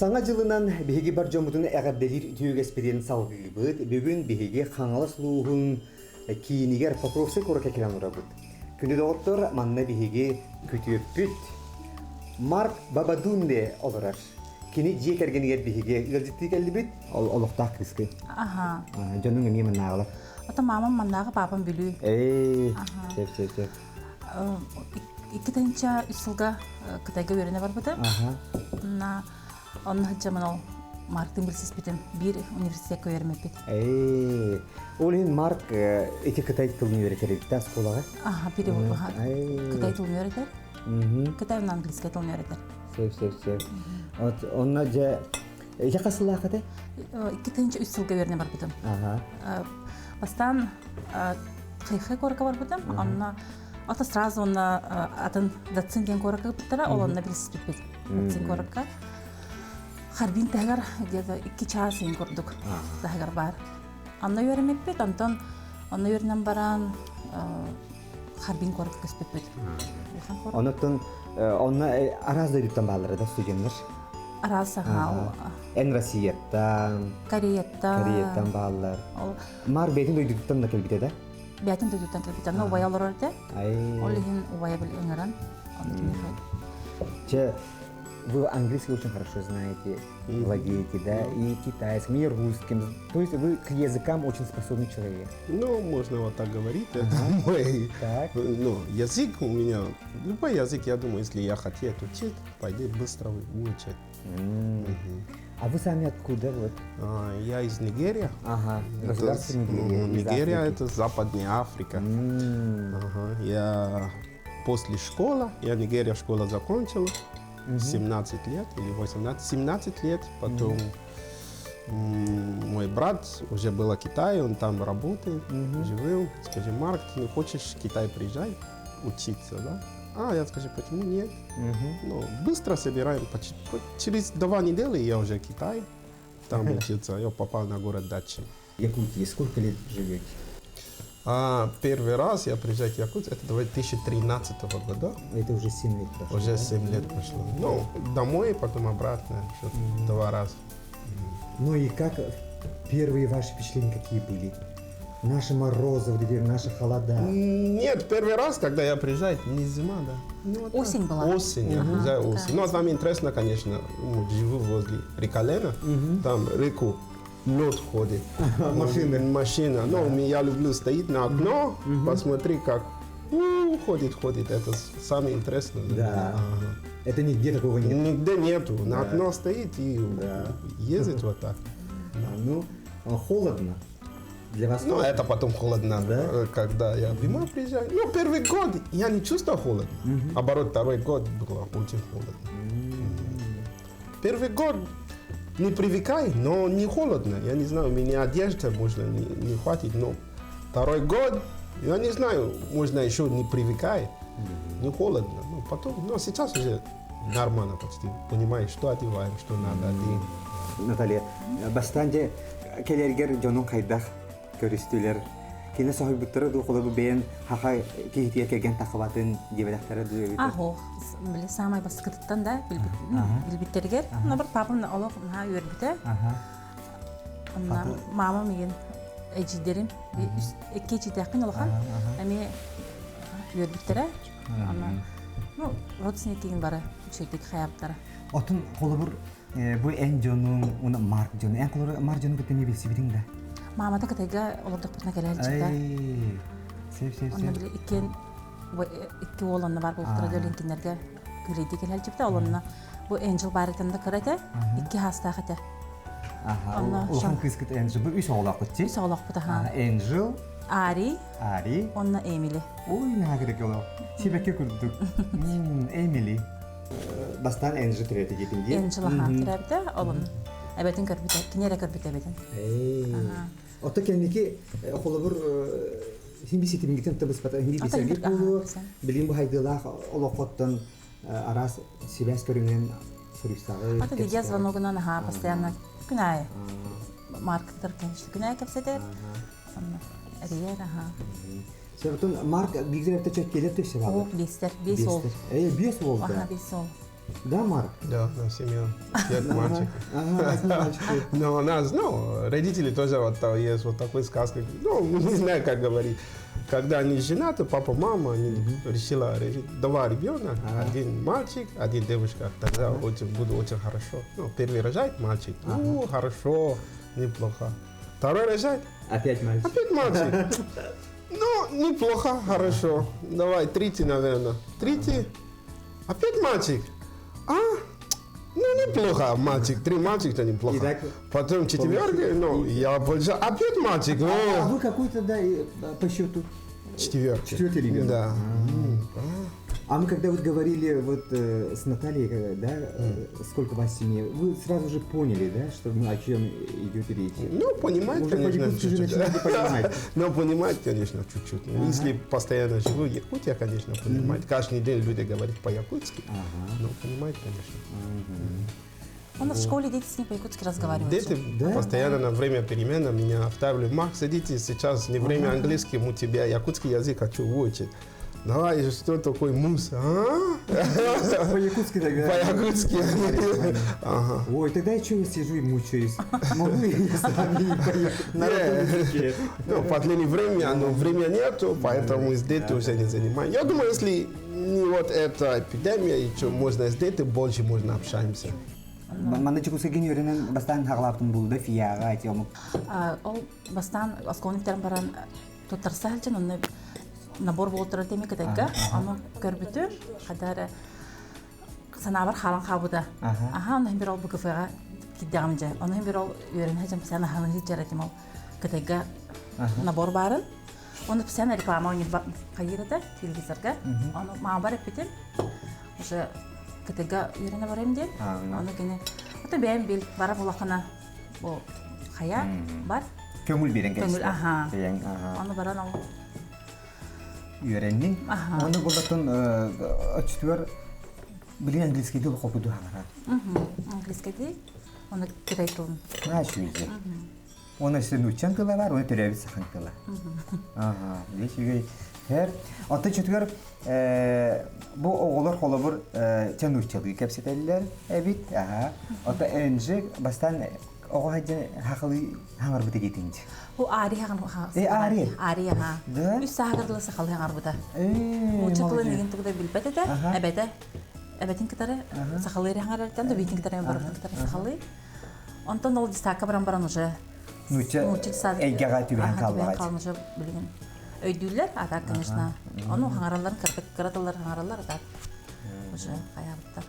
Саңа жылынан биһиги бар жомутун ägäbdelir tüýgesbeden salgybıt. Бүгүн биһиги хаҥалас луухун киинигер Покровский куракка кирен урабыт. Күнү доктор манна биһиги күтүөппүт. Марк Бабадунде олорар. Кини жекергенигер биһиги ылжытты келдибит. Олохтак кыскы. Аха. Жонун эми маннагыла. Ата мамам маннагы папам билүү. Сеп. Икки тайынча үсілға кытайга өріне бар бұды. На онны хаджамын ол Марктың білсіз бітім бір университетке өрімеп бет. Ол ең Марк эти кытай тылын өретер еді, да, сколаға? Бірі бұл кытай тылын өретер. Кытай ұнан английский тылын өретер. Сеп. Онна жа... Жақасылға қатай? Икки тайынча үсілға өріне бар бұдым. Бастан қайқы көрікі бар бұдым. Онна ата сразу онна атын датсинген көрікі бұттара, ол онна білсіз бітпет. Датсин көрікі. Харбин тәгәр где-то 2 час ен көрдік. Тәгәр бар. Онна өрімеп бет, онтан онна өрінен баран Харбин көрікі көспет бет. Оннан онна араз дөйдіктен бағалары да студенттер? Араз саға. Эн Россияттан, Кореяттан бағалар. Мар бейтін дөйдіктен да келбіте да? Бәтін дөйдіктен келбіте. Но убай олар орды. Ол еген убай біл өңірін. Вы английский очень хорошо знаете, владеете, да, и китайским, и русским. То есть вы к языкам очень способный человек. Ну, можно вот так говорить. Это мой язык у меня. Любой язык, я думаю, если я хотел учить, пойдет быстро выучить. А вы сами откуда? Вот? Я из Нигерии. Государство Нигерия. Нигерия — это Западная Африка. Я после школы, я Нигерия школу закончил. 17 лет или 18, 17 лет, потом мой брат уже был в Китае, он там работает, живил, скажи, Марк, ты не хочешь в Китай приезжать, учиться, да? Я скажу, почему нет? Ну, быстро собираем, через 2 недели я уже в Китае, там учился, я попал на город Дачи. Якутии, сколько лет живете? Первый раз я приезжал в Якутию, это 2013 года. Это уже 7 лет прошло. Уже 7 лет прошло. Ну, домой, потом обратно, 2 раза. Ну и как первые ваши впечатления какие были? Наши морозы, наши холода? Нет, первый раз, когда я приезжал, не зима, да. Ну, осень была. Осень, осень. Ну, там интересно, конечно, живу возле Рикалена, там реку. Лед ходит, машина. Но я люблю стоять на окно, посмотри, как ходит. Это самое интересное. Да. Это нигде такого нет? Нигде нету. На окно стоит и ездит вот так. Ну, холодно для вас? Ну, это потом холодно, да? Когда я зимой приезжаю. Ну, первый год я не чувствовал холодно. Наоборот, второй год было очень холодно. Первый год не привыкай, но не холодно. Я не знаю, у меня одежда можно не хватит, но второй год, я не знаю, можно еще не привыкай, не холодно. Ну, потом, но сейчас уже нормально почти. Понимаешь, что одеваем, что надо одеть. Наталья, бастанде келергер жонун кайдах көрүстүлөр. Кene сахибиттері қолы бейін хақа кейтер келген тақыбатын дебелектері дүребеді? Ахо, біле самай басқыттан да білбіттергер. Бұна бір папым олық өрбіті. Мамам еген әжидерім. Әкке жидақын олыған. Әме өрбіттері. Родсынек еген бары үшелдік қаяптары. Отын қолы бір бұл ән жонун, Марк жонун. Ән қолы Марк жонун күтті не білсі бітің да? Мамада кытайга олордук бутуна келер чыкты. Сеп. Онда биле икки ооланна бар бултура дөленкинерге күлейди келер чыкты. Олонна бу Angel барытында кырата, икки хаста хата. Улхан кыскыт Angel бу үч оолак бутчу. Үч оолак бута ха. Angel, Ари, онна Эмили. Ой, на керек оло. Себекке күрдүк. Эмили. Бастан Angel тирәте кетинди. Angel ха тирәте, олон. Әбәтен көрбүтә, кинере көрбүтә бетен. Отто кенники холобур химбисетим гитен табыспата химбисерге булу. Билим бу хайдылах олоқоттан арас себәс көрүнгән сурыстагы. Ата видео звоногынан ха постоянно күнәй. Марктер кенчли күнәй кепсәдә. Риера ха. Сәбәтен Марк бигрәк тә чәккелеп төшә бала. О, бистер, бис ол. Бис ол да. Аха, бис ол. Да, Марк? Да, на семью. 5 мальчиков. Ага, мальчики. Но у нас, родители тоже вот есть вот такой сказка. Не знаю, как говорить. Когда они женаты, папа, мама, они решили 2 ребенка, 1 мальчик, 1 девушка. Тогда буду очень хорошо. Первый рожает мальчик. Хорошо, неплохо. Второй рожает. Опять мальчик. Опять мальчик. Неплохо, хорошо. Давай, 3, наверное. 3. Опять мальчик. Неплохо, мальчик. 3 мальчика неплохо. Итак, Потом 4, я больше. Опять мальчик. А вы какой тогда по счету? 4. 4 ребенка? Да. А мы когда вот говорили вот с Натальей, да, сколько вас семьи, вы сразу же поняли, да, что о чем идет речь? Понимать, Уже конечно, по-якутски же чуть-чуть. начинаете понимать. Понимать, конечно, чуть-чуть. Если постоянно живу в Якутии, конечно, понимать. Каждый день люди говорят по-якутски. Но понимать, конечно. У нас в школе дети с ним по-якутски разговаривают. Дети постоянно на время перемены меня оставили. Марк, садитесь, сейчас не время английского, у тебя якутский язык хочу выучить. Давай, что такое мус? По-якутски тогда? По-якутски. Ага. Ой, тогда я чего сижу и мучаюсь? Могу я с вами не поехать на родном языке? Последнее время, но времени нету, поэтому с детьми уже не занимаемся. Я думаю, если не вот эта эпидемия, еще можно с детьми больше можно общаемся. Манда чекуске генеринен бастан хаглаптын булды фияга айтыгым. Ол бастан осколниктерин баран туттарса халчын, онны набор болтырыр деме кетекке, аны көрбүтүр, кадар санабар халан хабуда. Оны бир ол БКФга киддагымжа, оны бир ол үйрен хажам сана ханы жаратым ол кетекке набор барын. Оны псана реклама ойнып кайырда телевизорга. Оны мабар эпитим. Уже кетекке үйрене барайм деп. Оны гене ата бәйм бил бара булакына бу хая бар. Көңүл берен Көңүл, келсе. Оны баран ал Үйреннин. Оны булдатын очтуар билен английский дил окуду ханара. английский дил. Оны китайтылын. Шуйзе. Оны сен учан тыла бар, оны төрөбү сахан тыла. Дешиге хер ата чөтгөр бу оголор холобур чан учалыгы кепсетеллер. Бит, ата энже бастан ого хаҗы хакылы хаңар бите кетинчи. Бу ари хаган ари. Ари ха. Үс сагырдылы сакал хаңар бута. Учатылы неген тугда билбете де, әбәдә. Әбәтин китары сакалы хаңар әйткән дә битин китары барын китары сакалы. Онтон ол дистака баран уже. Эйгага түбән калбагач. Калмышы билген. Өйдүләр ата, конечно. Аны хаңаралар кыраталар хаңаралар да. Уже аябытта.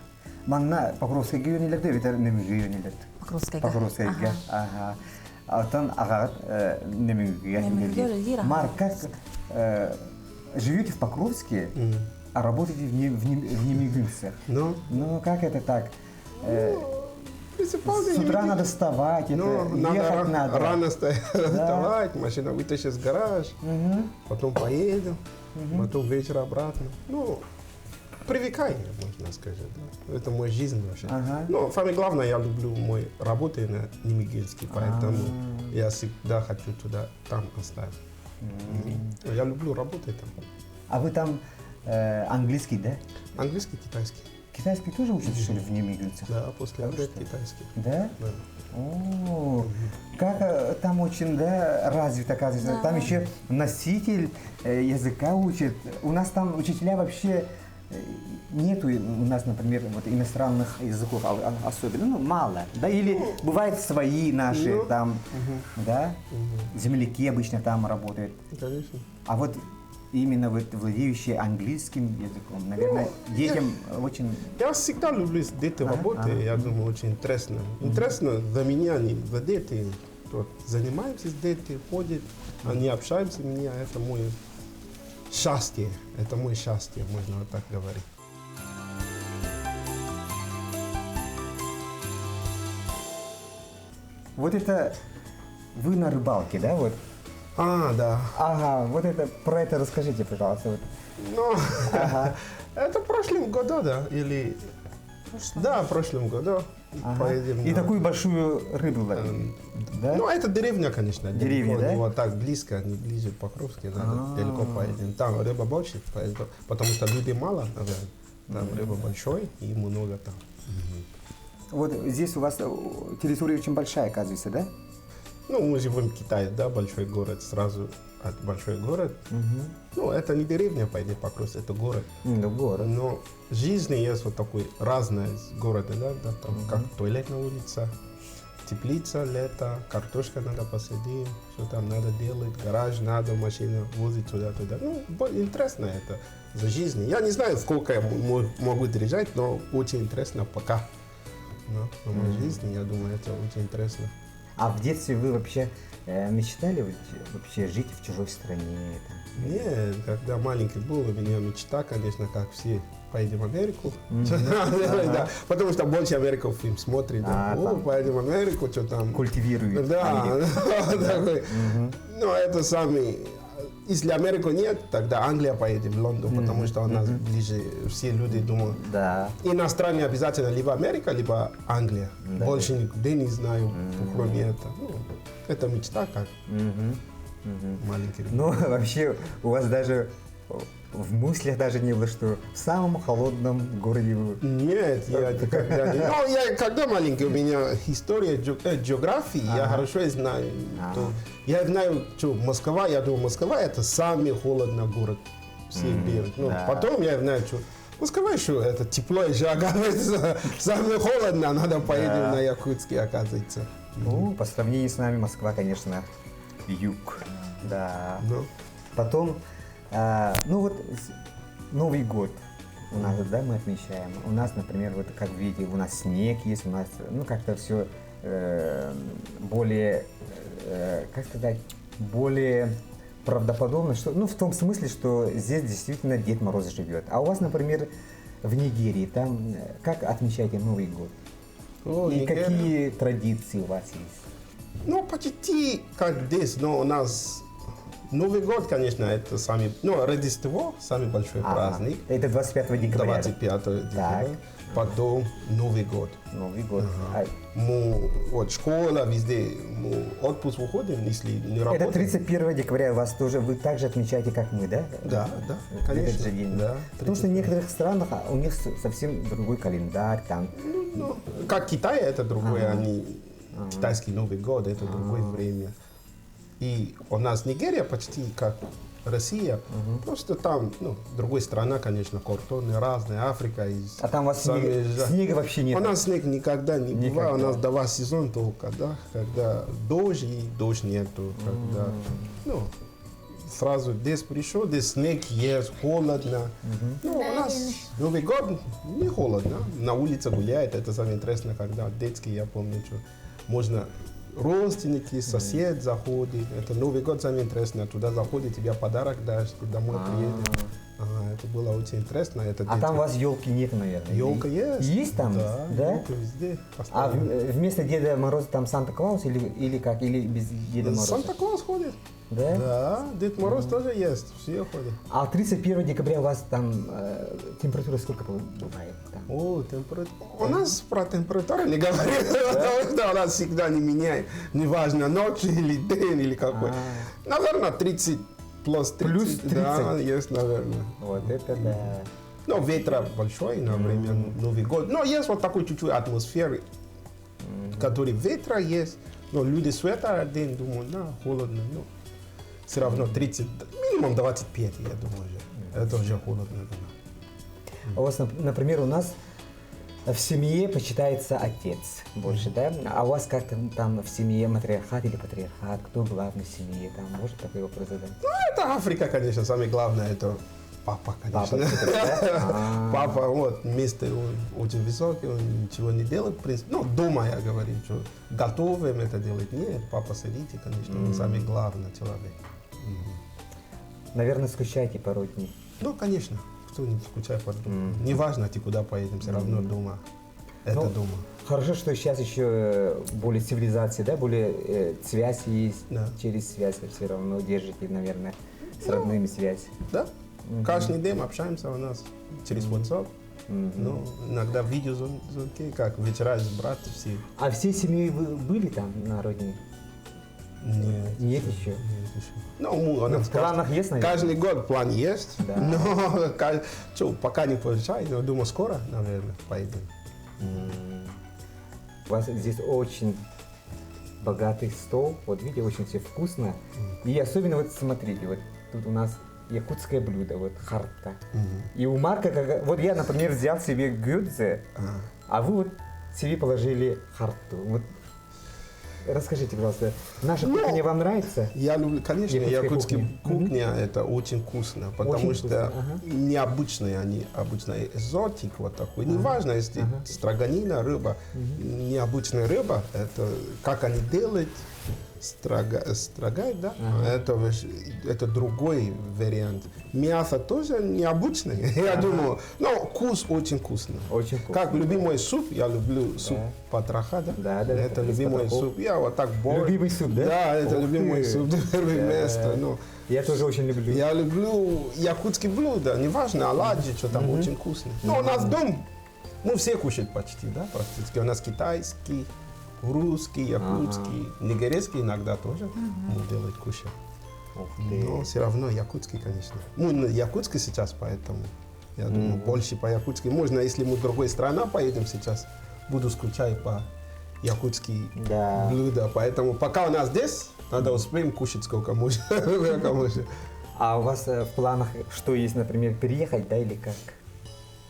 Манна Покровская геонилерде битер немиге геонилерде. Покровская. Алтан агар немиге. Марк, как живете в Покровске, а работаете в Немигинце? Ну, как это так? С утра надо вставать, ехать надо. Рано вставать, машина вытащит с гараж, потом поедем, потом вечер обратно. Привыкай, можно сказать. Да. Это моя жизнь вообще. Но самое главное, я люблю мою работу на Немигинске, поэтому я всегда хочу там оставить. Я люблю работать там. А вы там английский, да? Английский, китайский. Китайский тоже учите, что ли, в Немигинце? Да, после обеда китайский. Да? О, как там очень, да, развито, оказывается. Там еще носитель языка учит. У нас там учителя вообще нету, у нас, например, вот иностранных языков особенно, мало, да, или бывают свои наши там, да, земляки обычно там работают. Конечно. А вот именно вот владеющие английским языком, наверное, детям очень... Я всегда люблю с детьми работать, я думаю, очень интересно. Интересно для меня, не для детей. Занимаемся с детьми, ходят, они общаются, меня это мое счастье. Это мое счастье, можно вот так говорить. Вот это вы на рыбалке, да, вот? Да. Ага, вот это, про это расскажите, пожалуйста. Вот. Ну, это в прошлом году, да, или... Да, в прошлом году. Поедем, и такую большую рыбу ловили, да? Ну, это деревня, конечно. Деревня, да? Вот так близко, не ближе к Покровске, надо далеко поедем. Там рыба больше, потому что людей мало, наверное. Там рыба большой и много там. Вот здесь у вас территория очень большая, оказывается, да? Ну, мы живем в Китае, да, большой город, сразу от большой город. Ну, это не деревня, по идее, Покровск, это город. Ну, город. Но жизнь есть вот такой разная из города, да, там как туалет на улице, теплица, лето, картошка надо посадить, что там надо делать, гараж надо, машину возить туда-туда. Ну, интересно это за жизнь. Я не знаю, сколько я могу держать, но очень интересно пока. Но моей жизни, я думаю, это очень интересно. А в детстве вы вообще мечтали вообще жить в чужой стране? Нет, когда маленький был, у меня мечта, конечно, как все, поедем в Америку. Да, потому что больше Америку фильм смотрит. Поедем в Америку, что там. Культивируют. Да, такой. Ну, это самый. Если Америку нет, тогда Англия поедем в Лондон, потому что у нас ближе, все люди думают. Да. Иностранные обязательно либо Америка, либо Англия. Больше никуда не знаю, кроме этого. Ну, это мечта как маленький ребенок. Ну, вообще, у вас даже в мыслях даже не было, что в самом холодном городе вы... Нет, я никогда не... Ну, я когда маленький, у меня история географии, я хорошо знаю. Я знаю, что Москва, я думаю, Москва это самый холодный город всех берег. Ну, потом я знаю, что Москва еще это тепло еще оказывается, самое холодно, надо поедем на Якутске, оказывается. Ну, по сравнению с нами Москва, конечно, юг. Да. Потом, ну вот Новый год у нас, да, мы отмечаем. У нас, например, вот как видите, у нас снег есть, у нас, ну, как-то все более, как сказать, более правдоподобно, что, ну, в том смысле, что здесь действительно Дед Мороз живет. А у вас, например, в Нигерии, там как отмечаете Новый год? И какие традиции у вас есть? Ну, почти как здесь, но у нас Новый год, конечно, это самый, ну, Рождество, самый большой праздник. Это 25 декабря. 25 декабря. Потом Новый год. Новый год. Мы, вот школа, везде, мы отпуск выходим, если не работаем. Это 31 декабря у вас тоже, вы также отмечаете, как мы, да? Да, конечно. Этот же день. Да, потому что в некоторых странах у них совсем другой календарь там. Ну, как Китай, это другое, они, китайский Новый год, это другое время. И у нас Нигерия почти как Россия, просто там, ну, другая страна, конечно, картоны разные, Африка. А там у вас снега вообще нет? У нас снег никогда не бывает, у нас 2 сезона только, да, когда дождь и дождь нету, когда, ну, сразу здесь пришел, здесь снег есть, холодно. Ну, у нас Новый год не холодно, на улице гуляет, это самое интересное, когда детский, я помню, что можно родственники, сосед заходит. Это Новый год самое интересное. Туда заходит, тебе подарок дашь, ты домой приедешь. Это было очень интересно. Это там у вас елки нет, наверное? Елка есть. Есть там? Да, елка везде. А вместо Деда Мороза там Санта-Клаус или как? Или без Деда Мороза? Санта-Клаус ходит. Да? Да, Дед Мороз тоже есть, все ходят. А 31 декабря у вас там температура сколько бывает? Там? О, температура. У нас про температуру не говорят, потому что у нас всегда не меняет. Неважно, ночь или день или какой. Наверное, 30 плюс 30. Плюс 30? Да, есть, наверное. Вот это да. Но ветра большой на время Новый год. Но есть вот такой чуть-чуть атмосферы, который ветра есть. Но люди света один думают, да, холодно. Но все равно 30, минимум 25, я думаю, это уже холодно. У вас, например, у нас в семье почитается отец больше, да? А у вас как там в семье матриархат или патриархат? Кто главный в семье? Там может такой вопрос задать? Ну, это Африка, конечно, самое главное, это папа, конечно. Папа, вот, место он очень высокий, он ничего не делает, в принципе. Ну, дома я говорю, что готовим это делать. Нет, папа садите, конечно, он самый главный человек. Наверное, скучаете пару дней. Ну, конечно, кто не скучает по дому. Неважно, ты куда поедем, все равно дома. Это дома. Хорошо, что сейчас еще более цивилизация, да, более связь есть, через связь все равно держите, наверное, с родными связь. Да, каждый день общаемся у нас через WhatsApp. Ну, иногда видеозвонки, как вечера с братом все. А всей семьей вы были там на родине? Нет. Нет еще? Нет еще. Ну, у нас в планах есть, наверное? каждый год план есть, Да. но пока не получается, но думаю, скоро, наверное, поедем. У вас здесь очень богатый стол, вот видите, очень все вкусно. И особенно вот смотрите, вот тут у нас якутское блюдо, вот харта. И у Марка, вот я, например, взял себе гюдзе, а вы вот себе положили харту. Вот расскажите, пожалуйста, наша кухня вам нравится? Я люблю, конечно, Якутская якутская кухня. кухня, это очень вкусно, потому Очень что вкусно, ага. необычные они, обычно экзотик вот такой. Неважно, если строганина, рыба, необычная рыба, это как они делают, строгают, да? Это другой вариант. Мясо тоже необычное, я думаю, но вкус очень вкусный. Очень вкусно. Как любимый суп, я люблю суп потроха, да? Да, да, Это из любимый потрохов. суп. Я вот так борю. Любимый суп, да? Да, это Ух любимый ты. суп, первое место. Ну, Я тоже очень люблю. я люблю якутские блюда, неважно, оладьи, что там очень вкусно. Но у нас дом, мы все кушают почти, да, практически. У нас китайский, русский, якутский, нигерийский иногда тоже мы делаем кушать. Ух ты. Но все равно якутский, конечно. Мы на якутский сейчас, поэтому я думаю, больше по якутски. Можно, если мы в другой стране поедем сейчас, буду скучать по якутские Да. блюда. Поэтому пока у нас здесь, надо успеем кушать сколько можно. Сколько можно. А у вас в планах что есть, например, переехать, да, или как?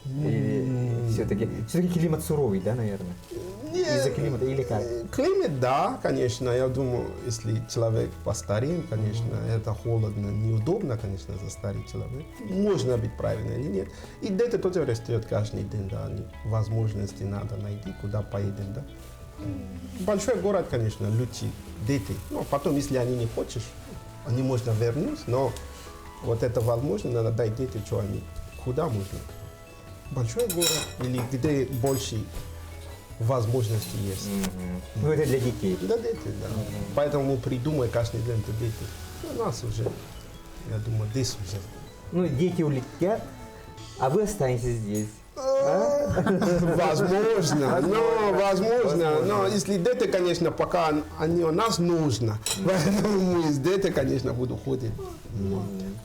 Или все-таки климат суровый, да, наверное? Из-за климата или как? Климат, да, конечно. Я думаю, если человек постарее, конечно, это холодно, неудобно, конечно, за старый человек. Можно быть правильно или нет. И дети тоже растет каждый день, да. Возможности надо найти, куда поедем, да. Большой город, конечно, лучше дети. Но потом, если они не хотят, они можно вернуться, но вот это возможно, надо дать детям, что они, куда можно. Большой город или где больше возможностей есть. Ну, это для детей. Да, дети, да. Поэтому мы придумаем каждый день это дети. У нас уже, я думаю, здесь уже. Ну, дети улетят, а вы останетесь здесь. Возможно, но если дети, конечно, пока они у нас нужны, поэтому мы из дети, конечно, будем ходить.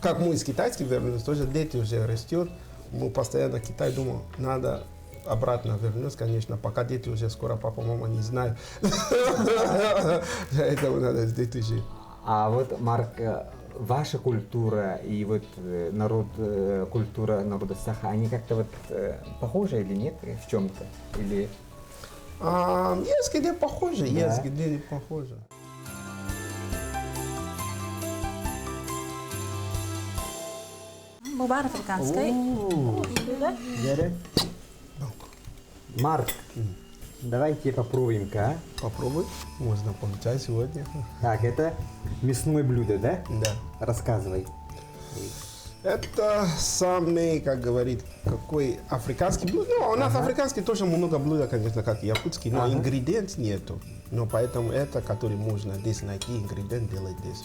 Как мы из китайских вернулись, тоже дети уже растет, мы постоянно Китай думаем, надо обратно вернуться, конечно, пока дети уже скоро, папа, мама не знают. Поэтому надо с детьми жить. А вот, Марк, ваша культура и вот культура народа Саха, они как-то вот похожи или нет в чем-то? Или... Есть где похоже, есть где не похоже. Бубар африканской. Марк, давайте попробуем-ка. А? Попробуй, можно получать сегодня. Так, это мясное блюдо, да? Да. Рассказывай. Это самый, как говорит, какой африканский блюдо. Ну, у нас африканский тоже много блюда, конечно, как и якутский, но ингредиентов нету. Но поэтому это, который можно здесь найти, ингредиент делать здесь.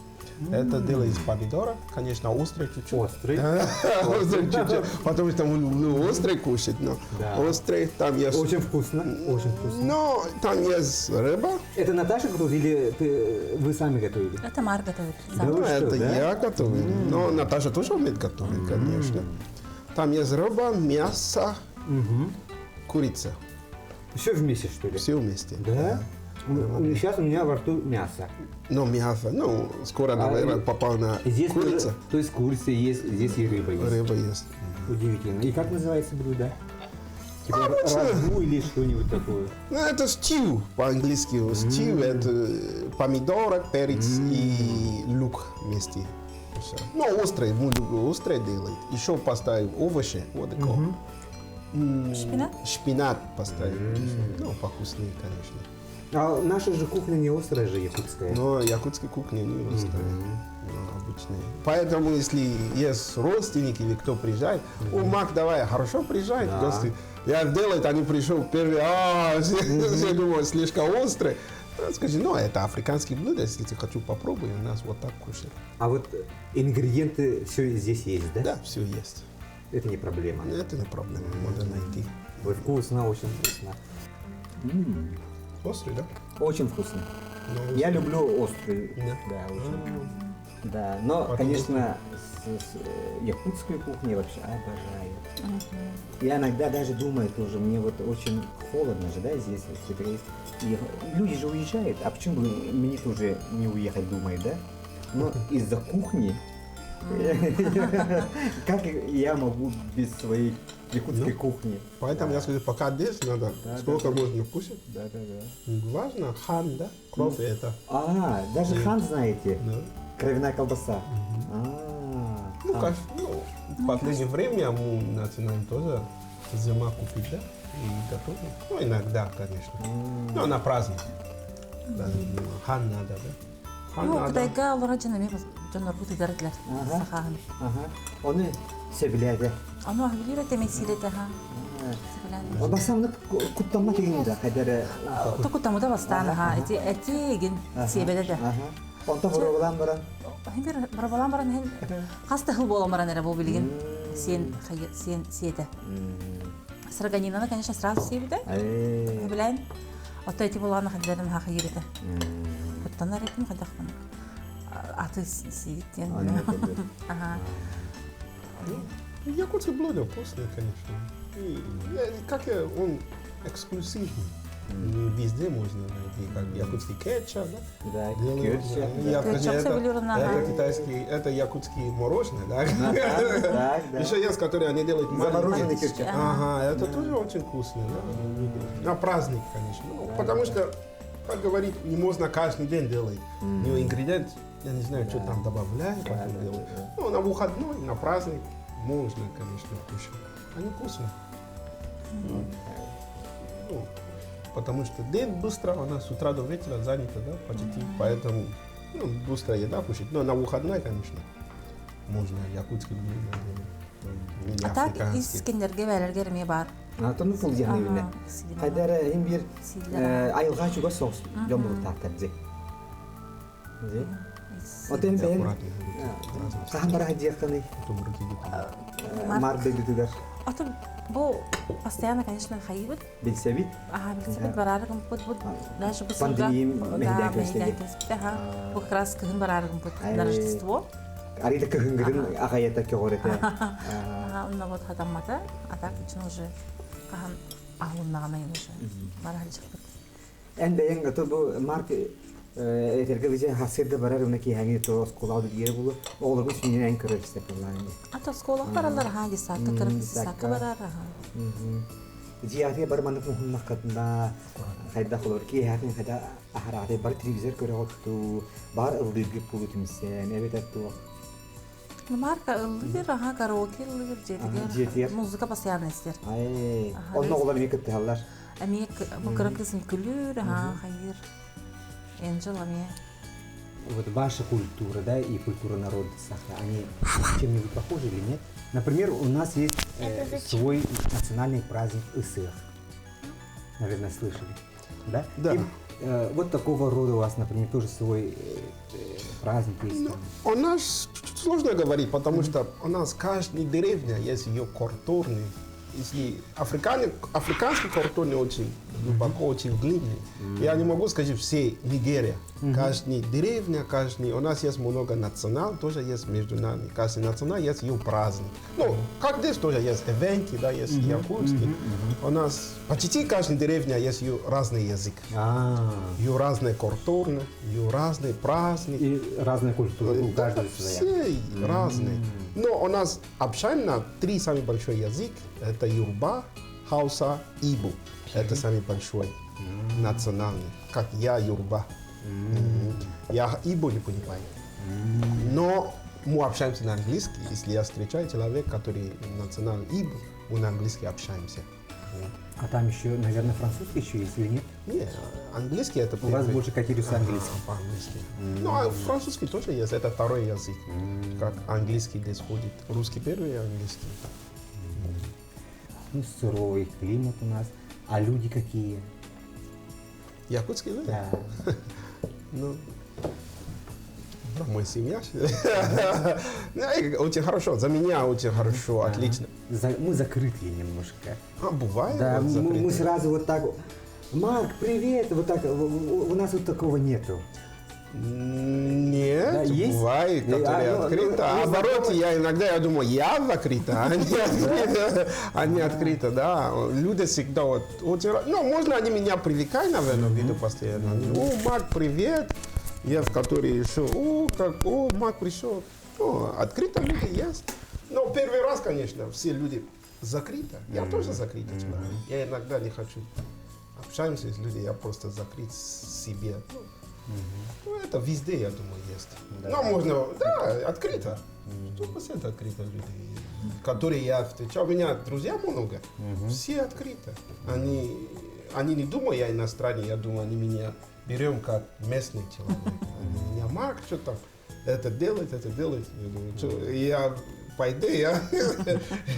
Это дело из помидора, конечно, острый чуть-чуть. Острый. Острый чуть-чуть, потому что мы люблю острый кушать, но острый, там есть... Очень вкусно, очень вкусно. Но там есть рыба. Это Наташа готовила или вы сами готовили? Это Марк готовит. Да Ну, вы что, это да? я готовлю. Но Наташа тоже умеет готовить, конечно. Там есть рыба, мясо, курица. Все вместе, что ли? Все вместе. Да? Сейчас у меня во рту мясо. Но мясо, ну, скоро, наверное, попал на Здесь курица. тоже, то есть курица есть, здесь и рыба есть. Рыба есть. Удивительно. И как называется блюдо? Типа Обычно. рагу или что-нибудь такое? Ну, это стью по-английски. Стью это помидоры, перец и лук вместе. Всё. Ну, острый, мы любим острый делать. Еще поставим овощи, вот такое. Шпинат? Шпинат поставим. Ну, повкуснее, конечно. А наша же кухня не острая же, якутская. Но якутская кухня не острая. Ну, обычная. Поэтому, если есть родственники или кто приезжает, Мак, давай, хорошо приезжает, гости. Я делаю, они пришел первый, все думают, слишком острый. Скажи, ну, это африканские блюда, если ты хочу попробуй, у нас вот так кушать. А вот ингредиенты все здесь есть, да? Да, все есть. Это не проблема. Это не проблема, можно найти. Ой, вкусно, очень вкусно. Острый, да? Очень вкусно. Но Я люблю острый. Да? Да, очень. Да, но, Потому конечно, якутскую кухню я вообще обожаю. Я иногда даже думаю тоже, мне вот очень холодно же, да, здесь. Вот, и люди же уезжают, а почему бы мне тоже не уехать, думаю, да? Но из-за кухни, как я могу без своей якутской кухни? Поэтому я скажу, пока здесь надо, Да, сколько да. можно кушать. Да, да, да. Важно, хан, да, кровь это. А, даже хан знаете, Да. кровяная колбаса. Ну, как, ну, в последнее время мы начинаем тоже зима купить, да, и готовим. Ну, иногда, конечно. Ну, на праздник. Да, хан надо, да. Хан Ну, надо. кудайга олора жанаме жонор бут идардлер. Ага. Сахахан. Ага. Оны себіледі. Аны агылыр темесилете ха. Себелен. Басамны куттама деген да, қайдары. Токутамуда бастан ха. Эти ген себеде де. Онта бұрабылан баран. Бир барабалан баран хен касты хыл болам баран эре бул билген. Сен сиете. Сраганинаны, конечно, сразу себеде. Билен. Отта эти боланы хаддерин ха хайрете. Оттан арепин хадахман. Аты сиеттен. Ага. Якутский блюдо вкусное, конечно. И, как он эксклюзивный. Не везде можно найти, как якутский кетчуп, да? Да, Делают, кетчуп. да. Я, Кетчуп конечно, соберён, ага. это китайский, это якутский мороженое, да? Так, да. Еще есть, которые они делают Замороженный маленькие. кетчуп. Ага, это тоже очень вкусно, да? На праздник, конечно. Ну, потому что, как говорит, не можно каждый день делать. Но ингредиент, я не знаю, что там добавляют, потом делают. Ну, на выходной, на праздник можно, конечно, кушать. Они вкусные. Ну, потому что день быстро, у нас с утра до вечера занято, да, почти. Поэтому, ну, быстро еда кушать. Но на выходной, конечно, можно якутский блюдо делать. Или А так африканский. искендерге бәлерге ме бар. Атын пул жаны биле. Қайдары им бир айылға чуга соғыс жомлық тақтарды. Отен бен Аккуратно говорите. Разные. қахан бара жияқтаны Потом руки идут. мар бегдүгер. Аты бу постоянно, конечно, хайбыт. Билсебит. А, билсебит барарыгым бут даже бу Пандемия мехидяк мехидяк ага. Бу как раз кыгын барарыгым бут на Рождество. Арида кыгынгырын ағайета кеғорете. Ага, онна вот хатаммата. А так үчүн уже кахан агылмагана уже. Баралчык бут. Ән бәйен гаты бу марк этерге бизе хасырда барар уна ки ханги то сколады дире булу. Олар бу синен ән көрөр истеп булган. Ата скола баралар хаги сакка кырып сакка барар ага. Зияртия бар манып мухуннак катында хайда холор ки хакин хайда ахарате бар телевизор көрө отту бар ылдыргы пулутумсен эбет атту. Марка ылдыр ага караоке ылдыр Жетер. жетигер. Музыка постоянно истер. Ай, онно олар бекет халлар. Амек бу кыракысын күлүр ага хайыр. Энджел аме. Вот ваша культура, да, и культура народа Саха, они чем-нибудь похожи или нет? Например, у нас есть свой национальный праздник Исых. Наверное, слышали, да? Да. И, вот такого рода у вас, например, тоже свой праздник есть. Ну, у нас сложно говорить, потому что у нас каждая деревня есть ее культурный. Если африканский культурный очень глубоко, очень длинный. Я не могу сказать все Нигерия. Каждая деревня, у нас есть много национал, тоже есть между нами. Каждый национал есть ее праздник. Ну, как здесь тоже есть эвенки, да, есть якутский. У нас почти каждая деревня есть ее разный язык. Ее разные культуры, ее разные праздники. И разная культура, у Да, каждого своя. все разные. Но у нас общаем на 3 самых большой язык. Это Юрба, Хауса, Ибу. Это самый большой национальный. Как я Юрба. Я Ибу не понимаю. Но мы общаемся на английский. Если я встречаю человека, который национальный Ибу, мы на английский общаемся. А там еще, наверное, французский еще есть или нет? Нет, английский это У вас первый. больше котируется английский. По-английски. Ну, а французский тоже есть, это второй язык. Как английский здесь ходит. Русский первый, а английский. Ну, суровый климат у нас. А люди какие? Якутский, да? Да. Ну, да, моя семья. Очень хорошо, за меня очень хорошо, отлично. Мы закрытые немножко. А бывает? Да, вот мы запреты? сразу вот так Марк, привет! Вот так, у нас вот такого нету. Нет, Да, есть? бывает, которые открыто. А наоборот, я иногда думаю, я закрыта, а не открыто, да. Люди всегда вот очень ну, можно они меня привлекают, наверное, виду постоянно. Они, о, Марк, привет. Есть, которые еще, о, Марк пришел. Ну, открыто люди есть. Но первый раз, конечно, все люди закрыты. Я тоже закрытый человек. Я иногда не хочу общаемся с людьми, я просто закрыт себе. Ну, это везде, я думаю, есть. Да. Но можно, да, открыто. 100% открыто люди, которые я встречал. У меня друзья много, все открыты. Они не думают, я иностранец, я думаю, они меня берем как местный человек. Они меня, Марк, что там, это делает. Я думаю, что, я пойду, я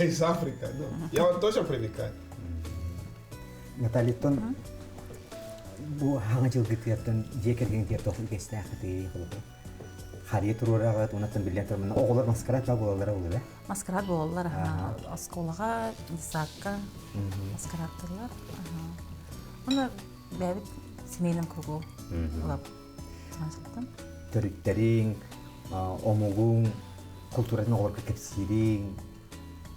из Африки. Я вот тоже привыкаю. Наталья, тон bu hangi yıl gittiğinden jekergen diye tohum geçti akıtı kılıbı. Hariyet ruğrağı onatın bilen tarafından oğullar maskarat da bolalara oluyor. Маскарад болалар, осколага, десакка, маскарадтылар. Оны бәбит семейным кругу улап танıştım. Törüklerin, omug'un, kulturatın oğullar kepsirin,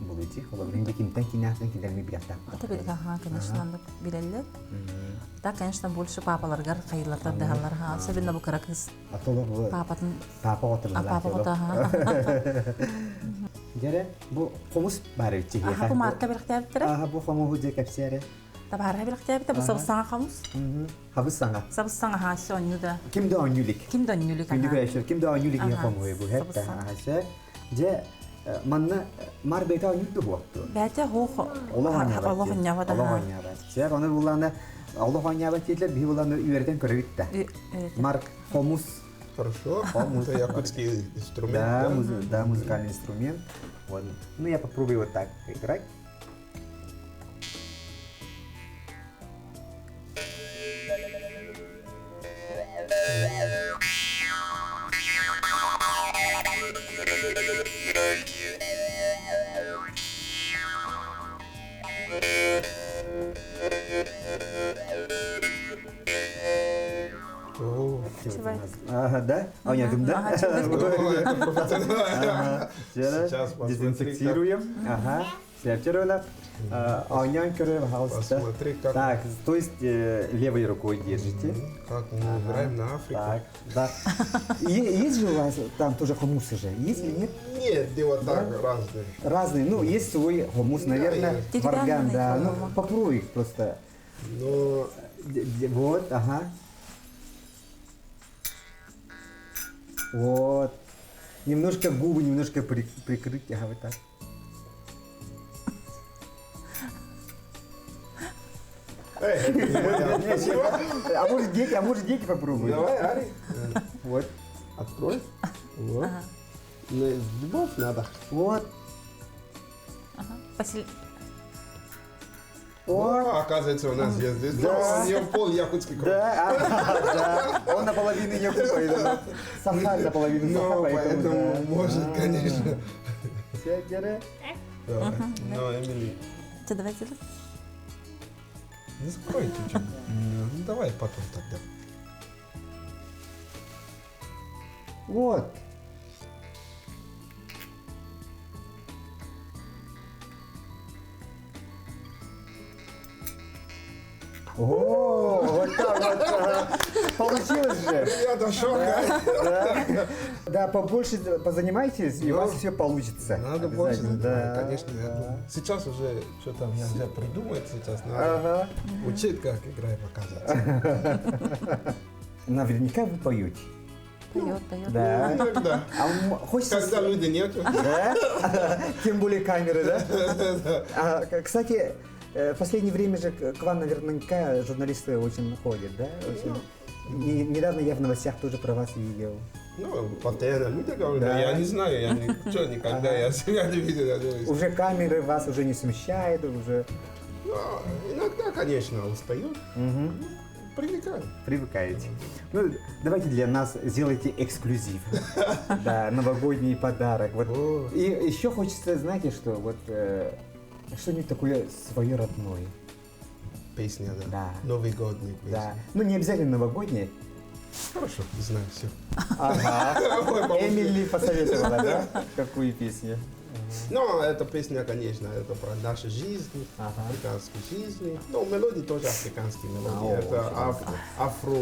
bulucu. Olabilir. Şimdi kimden kimden bir yaptım. Это бит, конечно, билелер. Да, конечно, больше папаларга кайылата дәһәлләр, особенно бу каракыз. Atolog bu Папатын, papa oturdu. папа гота. Jere bu komus bari içi. Аха, бу марка бир ихтиябиттер. Aha bu komu je kepsiyere. Табарга бир ихтиябитте, бу сабыстан хамус. Habis sana. Сабыстан аха, сонюда. Kim de anyulik. Ким дөнюлик Günlük аха. yaşar. Kim de anyulik Aha, yapamı bu hep de. sabırsın. Aha je manna mar beta anyuk da bu. Бәте хох. Allah нявада. Allah onyaba. Şey onu bulanda Allah onyaba dediler bir bulanda üyerden körüt de. Mark komus. Хорошо, это якутский инструмент. Да, музыкальный инструмент. Вот. Ну, я попробую вот так играть. О, Ага, да? Oynadım da. Ага, чудо. это профессионально. Ага. Сейчас Şöyle посмотри, дезинфектируем. Ага. Сепчер öyle. Oynayan körü halsta. Посмотри, как, Так, то есть левой рукой держите. как мы играем на Африку. Так, да. Есть же у вас там тоже хомусы же? Есть или нет? Нет, дело так разные. Разные. Ну, есть свой хомус, наверное, есть. варган, да. Деревянный Ну, хомус. попробуй просто. Но Вот, ага. Вот. Немножко губы, немножко прикрыть, ага, вот так. А может дети попробуют? давай, Ари, Вот, открой. Вот. Ну, любовь надо. вот, Василь. вот. О, оказывается, у нас есть здесь. Да. Да. У него пол якутский круг. Да, ага, да. Он наполовину не купает, но Саха наполовину Саха, Ну, поэтому поэтому да. может, конечно. Все, Гера. Давай. Ну, Эмили, Че, давайте. не закрой чуть-чуть. Ну, давай потом тогда. Вот. О, вот так вот. Ага. Получилось же. Я дошел. Да, да, побольше позанимайтесь, и у вас все получится. Надо больше, Обязательно, да, конечно. Я думаю. Сейчас уже что-то нельзя придумать, сейчас надо Ага. учить, как играть показать. Наверняка вы поете. Поет, поет. Да. Иногда. Хочется... Когда людей нету. Да? Тем более камеры, да? Кстати, в последнее время же к вам наверняка журналисты очень ходят, да? Очень. И недавно я в новостях тоже про вас видел. Ну, постоянно люди говорят, Да. я не знаю, я ничего никогда, я себя не видел. Я думаю, Уже камеры вас уже не смущают, уже ну, иногда, конечно, устают. Привыкаю. привыкаете. Ну, давайте для нас сделайте эксклюзив. Да, новогодний подарок. Вот. О. И еще хочется, знаете, что вот что-нибудь такое свое родное. песня, да. Да. Новогодняя Да. песня. Ну, не обязательно новогодние. Хорошо, не знаю, все. Ага. Эмили посоветовала, да? Какую песню? Но эта песня, конечно, это про нашу жизнь, Ага. африканскую жизнь. Но мелодии тоже африканские мелодии. О, Это очень афро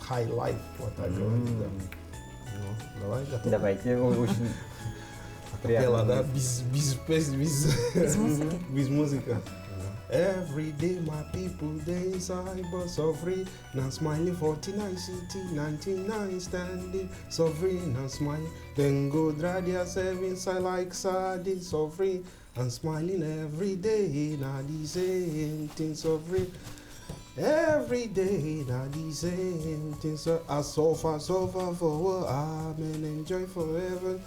high life, вот так говорит, да. Ну, давай, готов. Давайте, очень Пела, да, приятно. Без музыки. без музыки. Every day my people they inside but so free. Now smiling 49 city, 99 standing so free. Now smiling, then go dry their self inside like sardines so free. And smiling every day, now the same thing so free. Every day, now the same thing so so far forward. Amen, enjoy forever.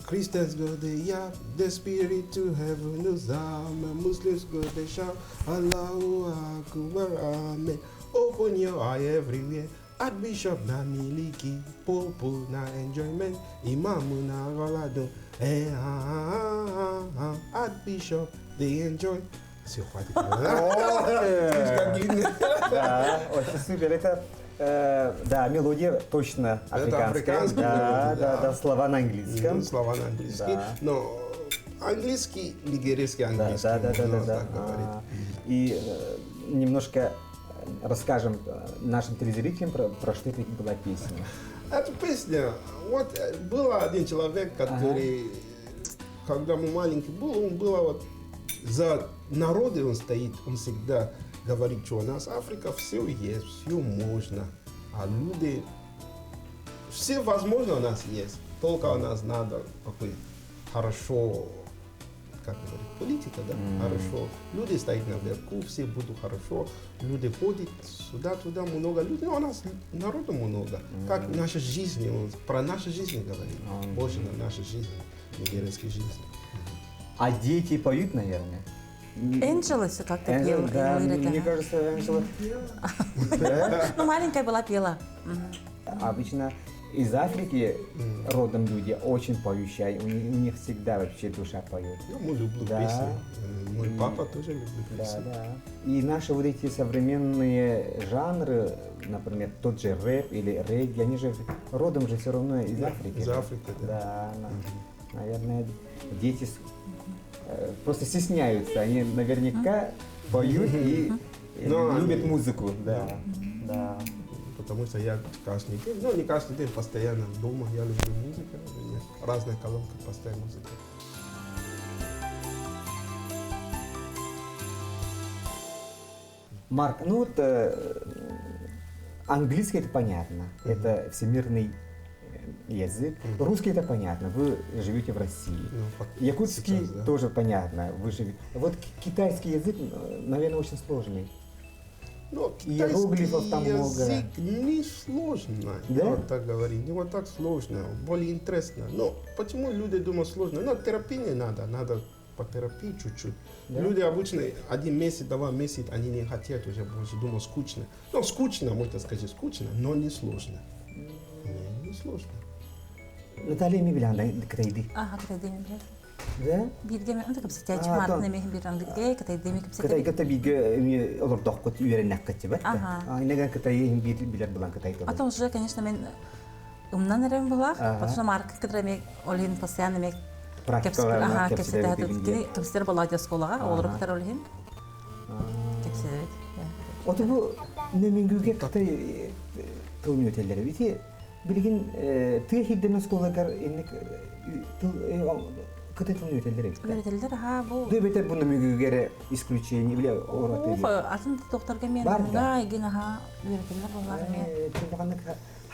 Christians go they yap, the spirit to heaven is amen. Muslims go they shout, Allahu Akbar, amen. Open your eye everywhere. Archbishop na miliki, popo na enjoyment, imamu na golado. Archbishop they enjoy. Все, хватит. Да, очень супер. Это, да, мелодия точно африканская. африканская Да, мелодия, да, да. да, слова на английском. Слова на английский, Да. но английский, нигерийский Да, английский. да, да, да, можно да, да. так говорить. И немножко расскажем нашим телезрителям про что это была песня. Эта песня, вот был один человек, который, когда мы маленький был, он был вот за народы он стоит, он всегда говорит, что у нас Африка все есть, все можно, а люди, все возможно у нас есть, только у нас надо какой хорошо, как говорить, политика, да, хорошо. Люди стоят наверху, все будут хорошо, люди ходят сюда-туда много людей, у нас народу много. Как наша жизнь, он про нашу жизнь говорит, больше на нашу жизнь, нигерийской жизни. А дети поют, наверное? Энджела все как-то пела. Да, говорит, мне ага. кажется, Энджела. Да? Ну, маленькая была, пела. Обычно из Африки родом люди очень поющие, у них всегда вообще душа поет. Ну, мы любим Да. песни, мой папа тоже любит Да, песни. да. И наши вот эти современные жанры, например, тот же рэп или регги, они же родом же все равно из Африки. Из Африки, да. Да, наверное, дети просто стесняются, они наверняка поют и Но любят они- музыку. Да, да. Потому что я каждый день, ну не каждый день, постоянно дома, я люблю музыку, у меня разные колонки, постоянно музыка. Марк, ну вот английский это понятно, это всемирный язык. Русский это понятно, вы живете в России. Ну, Якутский сейчас, да. тоже понятно, вы живете. Вот китайский язык, наверное, очень сложный. Ну, Иероглифов там язык не сложно, Да? вот так говорить, не вот так сложно, более интересно. Но почему люди думают сложно? Ну, терпение надо по терапии чуть-чуть. Да? Люди обычно 1 месяц, 2 месяца, они не хотят уже больше, думают скучно. Ну, скучно, можно сказать, скучно, но не сложно. Не сложно. Наталья Мибелянда, Крейди. Ага, катайдеми билет. Да? Биргеме, анда капситяч А, март да. неме бир ангитге, катайдеми Кытай капситяч. кытай биге олор доккот үйреннак кытчы Ага. Инеген кытай билер булан кытай А то уже, конечно, мен умнан эрем была, Ага. потому что марк катайдеми олин постоянно мек Практикаларына ага, кепсидер капситяч. дегенде. Капситяч была для школага, олар Ага. катар олин. Капситяч. Ото бу немингүге кытай тылмы өтелери бити билген тыа хидден сколагар инник кытай тылмы өтелери бит. Öğretildiler ha bu. Ды бетер бу немингүгере исключение биле ораты. Уф, атын doktorga men Бар да. да иген ha öğretildiler bunlar men. Чынбаганнык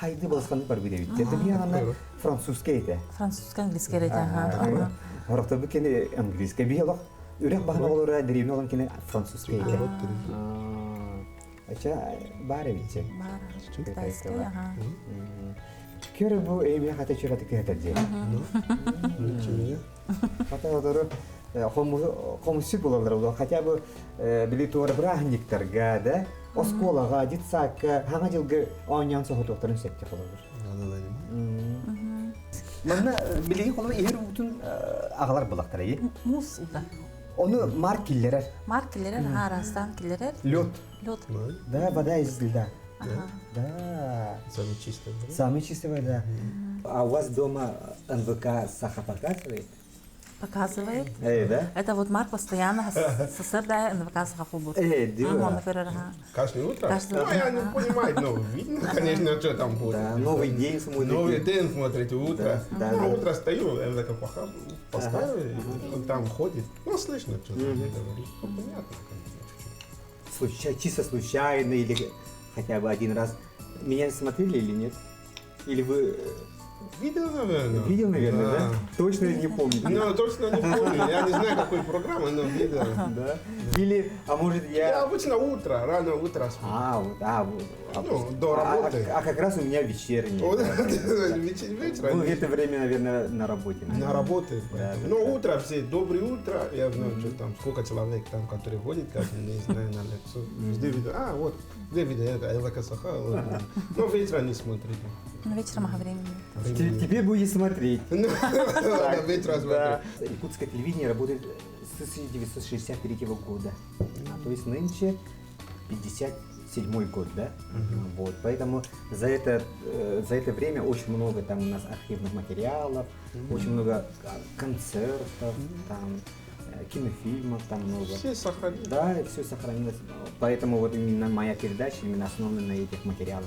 хайды болсканы бар биде бит. Теде бияна французский эте. Французский английский рейд ha. Оракта бу кене английский биялак. Үрек бахана олора древне olan кене французский эте. Ача бар бит. Бар. Китайский ага. Көрө бу эми хата чыраты кетет. Ничего. Хата одору хомусы булалар, хотя бы билетуар брахниктарга да, осколага, детсакка, хана жылгы оньян сохо докторын сетте болобур. Надо нанимать. Мана билеги колу эйер бутун агалар булактар эй. Мус уда. Оны марк киллерер. Маркелер, Арастан киллерер. Лед. Лед. Да, вода из льда. Ага. Да. Самый чистый. да? Самая чистая вода. А у вас дома НВК Саха показывает? Показывает. Да? Это вот Марк постоянно СССР, да, НВК Сахапулбур. Да. Например, ага. Каждое утро? Каждое Ну, утро, я не ага. понимаю, но видно, конечно, что там будет. Да, новый день смотрите. Новый день смотрите, утро. Да, Ну, да. утро стою, НВК поставил, и он там ходит. Ну, слышно, что там говорит. Ну, понятно, конечно, чуть-чуть. Чисто случайно или хотя бы один раз. Меня смотрели или нет? Или вы Видел, наверное. видел, наверное, да? Точно не помните? Ну, точно не помню. Я не знаю, какой программы, но видел. Да? Или, а может Я я... обычно утро, рано утро смотрю. Ну, до работы. А как раз у меня вечерний. Вот, Да. вечером. Ну, в это время, наверное, на работе. На работе. Да, да, Но да. утро все, доброе утро. Я знаю, что там, сколько человек там, который ходит, как не знаю, на лицо. Где видно? Вот, где видно, это ЛВК Саха. Но вечером не смотрите. Ну, вечером ага времени. Теперь будете смотреть. Ладно, вечером Да. смотрю. Якутское телевидение работает с 1963 года. То есть нынче 57 год, да? Вот. Поэтому за это время очень много там у нас архивных материалов, очень много концертов, там, кинофильмов там много. Все сохранили. Да, и все сохранилось. Поэтому вот именно моя передача именно основана на этих материалах.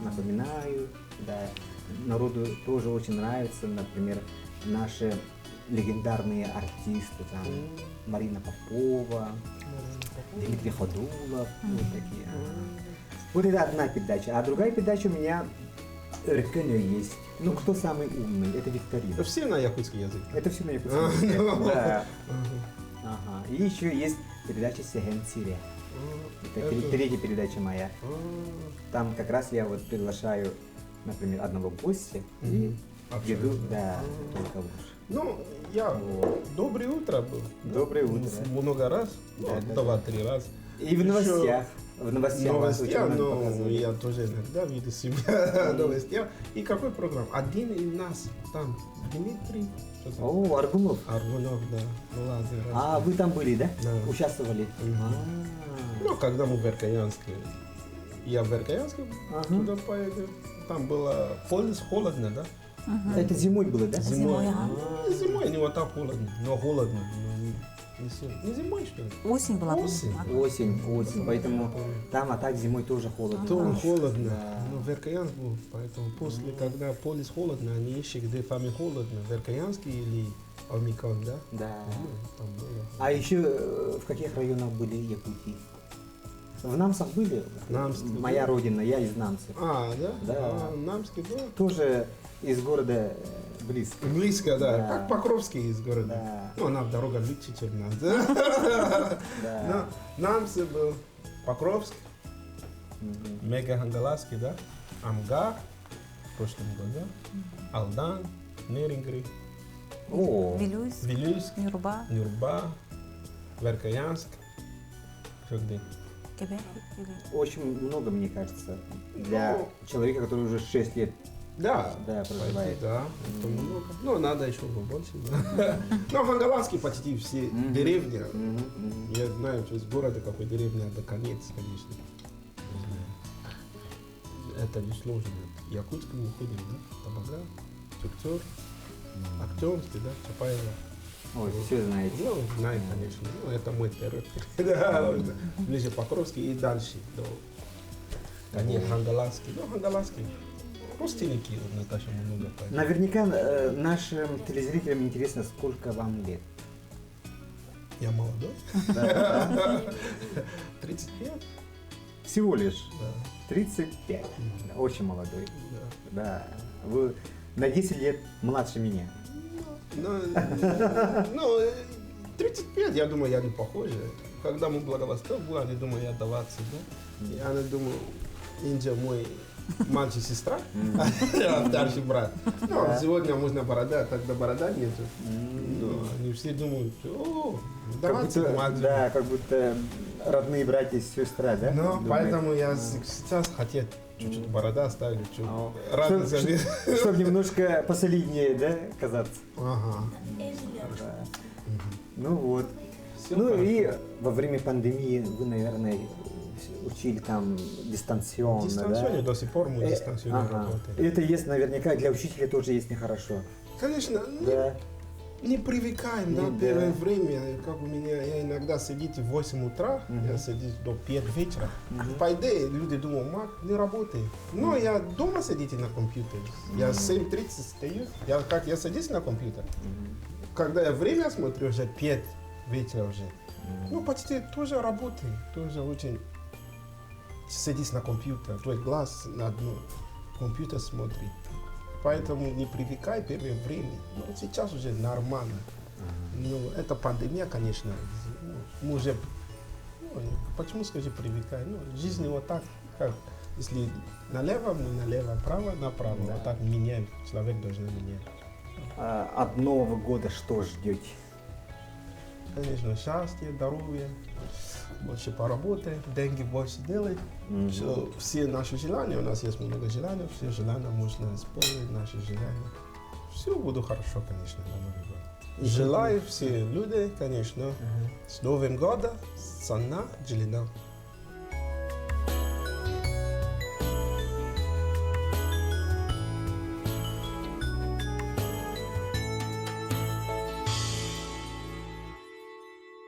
Напоминаю, да. Народу тоже очень нравится, например, наши легендарные артисты, там, Марина Попова, Дмитрий Ходулов, вот такие. Вот это одна передача. А другая передача у меня РКН есть. Ну, кто самый умный? Это викторина. Все на якутский язык. Это все на якутском языке. Да. Ага. И еще есть передача Сеген Сире. Это третья передача моя. Там как раз я вот приглашаю, например, одного гостя и веду, да, разговор. Ну, я доброе утро был. Доброе утро. Много раз, Да, да, 2-3 раз. И в новостях. В новостях. вас очень много но показывали. я тоже иногда видел себя новостях. И какой программ? Один из нас там, Дмитрий. что там? О, Аргунов. Аргунов, да. Ну ладно. А, вы там были, да? Да. Участвовали? Ну, когда мы в Веркоянске. Я в Веркоянске туда поеду. Там было холодно, да? Это зимой было, да? Зимой, ага. Зимой не вот так холодно, но холодно. но не сильно. Не зимой, что ли? Осень была. Осень. Ага. Осень. Поэтому там, а так зимой тоже холодно. Тоже холодно. Да. Но Веркоянск был, поэтому после, когда полис холодно, они ищут, где там и холодно. Веркоянский или Алмикон, да? Да. Ну, там было. А еще в каких районах были Якутии? В Намсах были? Намске Моя был. родина, я из Намсов. А, да? Да. А, Намский, да. Тоже из города близко. Близко, да. Да. Как Покровский из города. Да. Ну, нам дорога лучше, чем нас. Да. Да. Намсы был Покровск, Мега-Хангаласки, да? Амгар в прошлом году, Алдан, Нерингри, О, Вилюйс, Вилюйск, Нюрба, Нюрба, Веркоянск. Что где? Кебек или... очень много, мне кажется, для Ну. человека, который уже 6 лет. Да, Да, проживает. Да, это много. Ну, надо еще побольше. Да. Но в Хангаласке почти все деревни. Я знаю, что из города какой деревня до конец, конечно. Не знаю. Это не сложно. Якутск мы уходим, да? Табага, Чукчор, Актемский, да, Чапаева. Ой, все знаете. Ну, знаю, конечно. Ну, это мой территорий. Да, вот. Ближе Покровский и дальше до конец Хангаласский. Ну, Хангаласский. Родственники у Наташи много. поэтому. Наверняка нашим телезрителям интересно, сколько вам лет. Я молодой. 35. Всего лишь Да. 35. Да, очень молодой. Да. Да. Вы на 10 лет младше меня. Ну, 35, я думаю, я не похож. Когда мы в Благовосток были, я думаю, я 20, да? Я не думаю, Индия мой мальчик, сестра, а старший брат. Ну, сегодня можно борода, тогда борода нету. Ну, они все думают, о, Как давайте будто, мальчик. да, как будто родные братья и сестра, да? Ну, думают? поэтому я сейчас хотел чуть-чуть борода оставить, чуть А, разница. Чтобы немножко посолиднее, да, казаться. Ага. Да. Ну вот. Всё Ну хорошо. и во время пандемии вы, наверное, учили там дистанционно, Дистанционно да? до сих пор мы дистанционно Ага. работаем. Это есть наверняка для учителя тоже есть нехорошо. Конечно, Да. не привыкаем, да, Не, первое да. время, как у меня, я иногда сидит в 8 утра, я сидит до 5 вечера. По идее, люди думают, Мак, не работает. Но я дома сидите на компьютере. Я 7:30 стою, я садюсь на компьютер. Когда я время смотрю, уже 5 вечера уже. Ну, почти тоже работает, тоже очень сидишь на компьютер, твой глаз на одно компьютер смотрит. Поэтому не привыкай первое время. Но сейчас уже нормально. Ну, это пандемия, конечно. Ну, мы уже, ну, почему скажи привыкай? Ну, жизнь вот так, как если налево, мы налево, право, направо. Вот так меняем. Человек должен менять. От Нового года что ждете? Конечно, счастье, здоровье, больше поработать, деньги больше делать. Все наши желания, у нас есть много желаний, все желания можно исполнить, наши желания. Все будет хорошо, конечно, на Новый год. Желаю все люди, конечно, с Новым годом, Санна, Джилина.